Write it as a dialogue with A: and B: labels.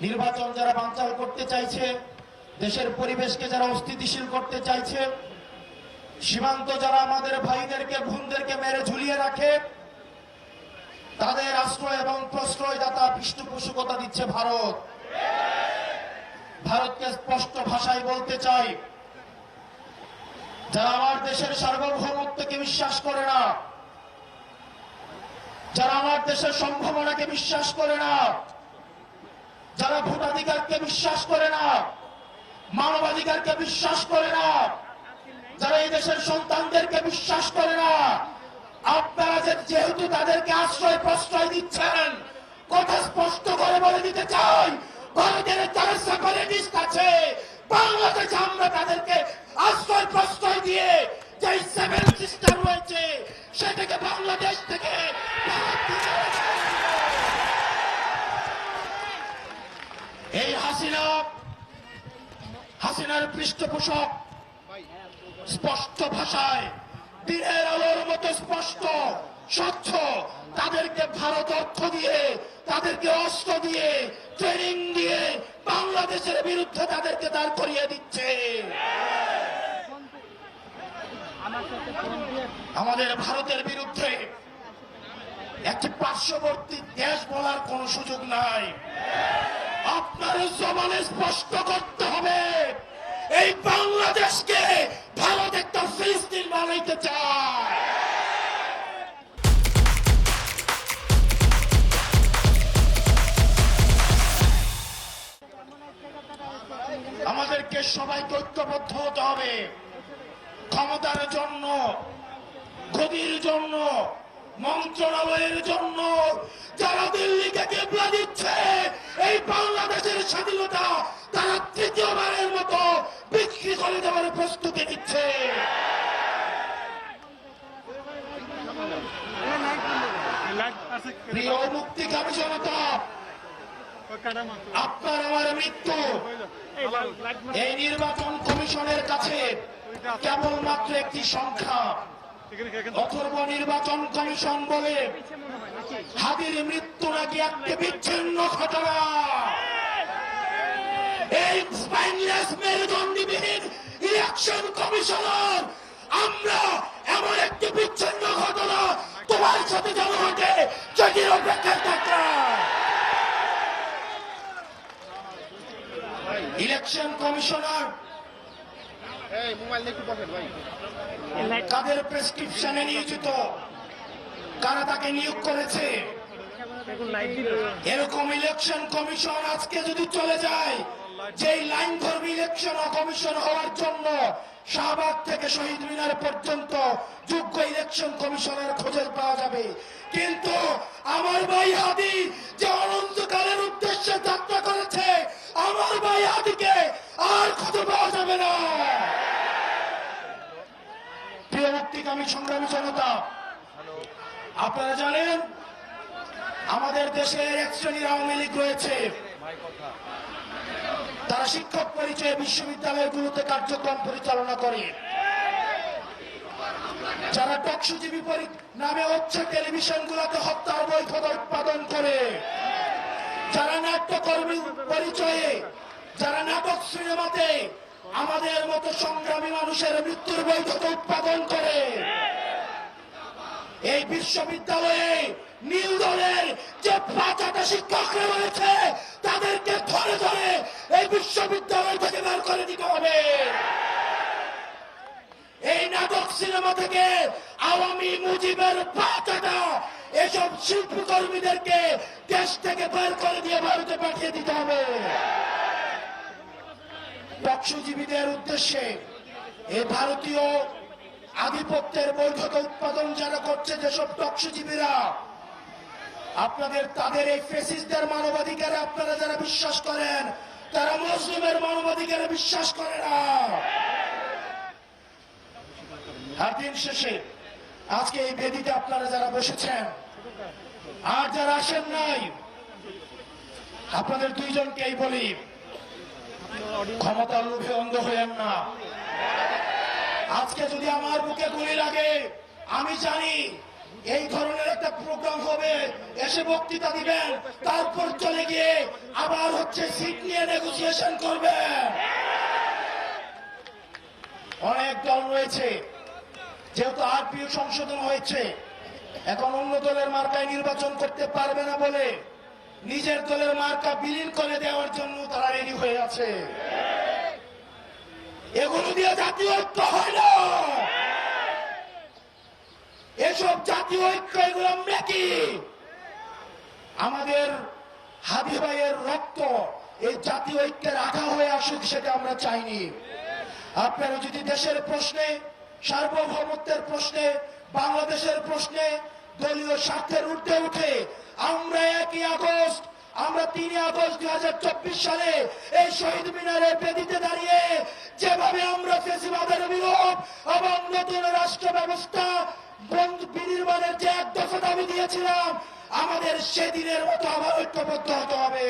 A: নির্বাচন যারা বানচাল করতে চাইছে, দেশের পরিবেশকে যারা অস্থিতিশীল করতে চাইছে, সীমান্ত যারা আমাদের ভাইদেরকে বোনদেরকে মেরে ঝুলিয়ে রাখে, তাদের আশ্রয় এবং প্রশ্রয়দাতা পৃষ্ঠপোষকতা দিচ্ছে ভারত। ভারতকে স্পষ্ট ভাষায় বলতে চাই, যারা আমার দেশের সার্বভৌমত্বকে বিশ্বাস করে না, যারা আমার দেশের সম্ভাবনাকে বিশ্বাস করে না, যারা ভোটাধিকারকে বিশ্বাস করে না, মানবাধিকারকে বিশ্বাস করে না, যারা এই দেশের সন্তানদেরকে বিশ্বাস করে না, আপনারা যেহেতু তাদেরকে আশ্রয় প্রশ্রয় দিচ্ছেন, কথা স্পষ্ট করে বলে দিতে চাই, ভারতের যারা সেপারেটিস্ট আছে, বাংলাদেশে আমরা তাদেরকে আশ্রয় প্রশ্রয় দিয়ে যে সেভেন সিস্টার রয়েছে সেটাকে বাংলাদেশ থেকে এই হাসিনার পৃষ্ঠপোষক স্পষ্ট ভাষায় দিনের আলোর মতো স্পষ্ট স্বচ্ছ তাদেরকে ভারত অর্থ দিয়ে, তাদেরকে অস্ত্র দিয়ে, ট্রেনিং দিয়ে বাংলাদেশের বিরুদ্ধে তাদেরকে দাঁড় করিয়ে দিচ্ছে। আমাদের ভারতের বিরুদ্ধে একটি পার্শ্ববর্তী দেশ বলার কোন সুযোগ নাই। আপনার জবানে স্পষ্ট করতে হবে, এই বাংলাদেশকে ভারত একটা ফিলিস্তিন বানাইতে চায়। আমাদেরকে সবাইকে ঐক্যবদ্ধ হতে হবে। ক্ষমতার জন্য, গদির জন্য, মন্ত্রণালয়ের জন্য যারা দিল্লিকে কেবলা দিচ্ছে, এই বাংলাদেশের স্বাধীনতা তারা তৃতীয়বারের মতো বিক্রি করে দেওয়ার প্রস্তুতি নিচ্ছে। প্রিয় মুক্তিকামী জনতা, আপনার আমার মৃত্যু এই নির্বাচন কমিশনের কাছে কেবলমাত্র একটি সংখ্যা। অথর্ব নির্বাচন কমিশন বলে হাদির মৃত্যু নাকি একটি বিচ্ছিন্ন ঘটনা। এই স্পাইনলেস মেরুদণ্ডবিহীন ইলেকশন কমিশনার, আমরা এমন একটি বিচ্ছিন্ন ঘটনা তোমার সাথে যেন ঘটে যেটির অপেক্ষায় থাকলাম। ইলেকশন কমিশনার কাদের প্রেসক্রিপশনে নিয়োজিত, কারা তাকে নিয়োগ করেছে, এরকম ইলেকশন কমিশন আজকে যদি চলে যায়, যেই লাইন ধর্মী ইলেকশন কমিশন হওয়ার জন্য শাহবাগ থেকে শহীদ মিনার পর্যন্ত যোগ্য ইলেকশন কমিশনের খোঁজে পাওয়া যাবে, কিন্তু আমার ভাই হাদি যে অনন্তকালের উদ্দেশ্যে যাত্রা করেছে, আমার ভাই হাদিকে আর খুঁজে পাওয়া যাবে না। প্রিয় মুক্তিকামী সংগ্রামী জনতা, আপনারা জানেন আমাদের দেশের এক শ্রেণীর আওয়ামী লীগ রয়েছে, তারা শিক্ষক পরিচয়ে বিশ্ববিদ্যালয়গুলোতে কার্যক্রম পরিচালনা করে, যারা টকশোজীবী নামে হচ্ছে টেলিভিশনগুলোতে হত্যার বৈধতা উৎপাদন করে, যারা নাট্যকর্মী পরিচয়ে, যারা নাটক সিনেমাতে আমাদের মতো সংগ্রামী মানুষের মৃত্যুর বৈধতা উৎপাদন করে, এই বিশ্ববিদ্যালয়ে নীল দলের যে ৫টা শিক্ষকরা রয়েছে তাদেরকে ধরে ধরে এই বিশ্ববিদ্যালয় থেকে বের করে দিতে হবে। এই নাটক সিনেমা থেকে আওয়ামী মুজিবের ৫টা এসব শিল্পকর্মীদেরকে দেশ থেকে বের করে দিয়ে ভারতে পাঠিয়ে দিতে হবে। টকশোজীবীদের উদ্দেশ্যে এই ভারতীয় আধিপত্যের বৈধতা উৎপাদন যারা করছে, যেসব টকশোজীবীরা, আপনাদের তাদের এই ফেসিস্টদের মানবাধিকারে আপনারা যারা বিশ্বাস করেন, তারা মুসলিমের মানবাধিকারে বিশ্বাস করে না। আর দিন শেষে আজকে এই বেদিতে আপনারা যারা বসেছেন আর যারা আসেন নাই, আপনাদের দুইজনকেই বলি, ক্ষমতার লোভে অন্ধ হইেন না। আজকে যদি আমার বুকে গুলি লাগে, আমি জানি এই ধরনের একটা প্রোগ্রাম হবে, এসে বক্তৃতা দিবেন, তারপর চলে গিয়ে আবার হচ্ছে সিট নিয়ে নেগোসিয়েশন করবে। অনেক দল রয়েছে, যেহেতু আরপিও সংশোধন হয়েছে, এখন অন্য দলের মার্কায় নির্বাচন করতে পারবে না বলে নিজের দলের মার্কা বিলীন করে দেওয়ার জন্য তারা রেডি হয়ে আছে। এগুলো দিয়ে জাতীয় ঐক্য হয় না। এসব জাতীয় ঐক্য, এগুলো আমরা কি? আমাদের হাদি ভাইয়ের রক্ত এই জাতীয় ঐক্যের আঘা হয়ে আসুক, সেটা আমরা চাইনি। আপনারা যদি দেশের প্রশ্নে, সার্বভৌমত্বের প্রশ্নে, বাংলাদেশের প্রশ্নে দলীয় স্বার্থের ঊর্ধ্বে উঠে আমরা 1 আগস্ট, আমরা 3 আগস্ট 2024 সালে এই শহীদ মিনারের বেদিতে দাঁড়িয়ে যেভাবে আমরা ফ্যাসিবাদের বিরোধ এবং নতুন রাষ্ট্র ব্যবস্থা বিনির্মাণের যে 1 দফা দাবি দিয়েছিলাম, আমাদের সেদিনের মতো আবার ঐক্যবদ্ধ হতে হবে।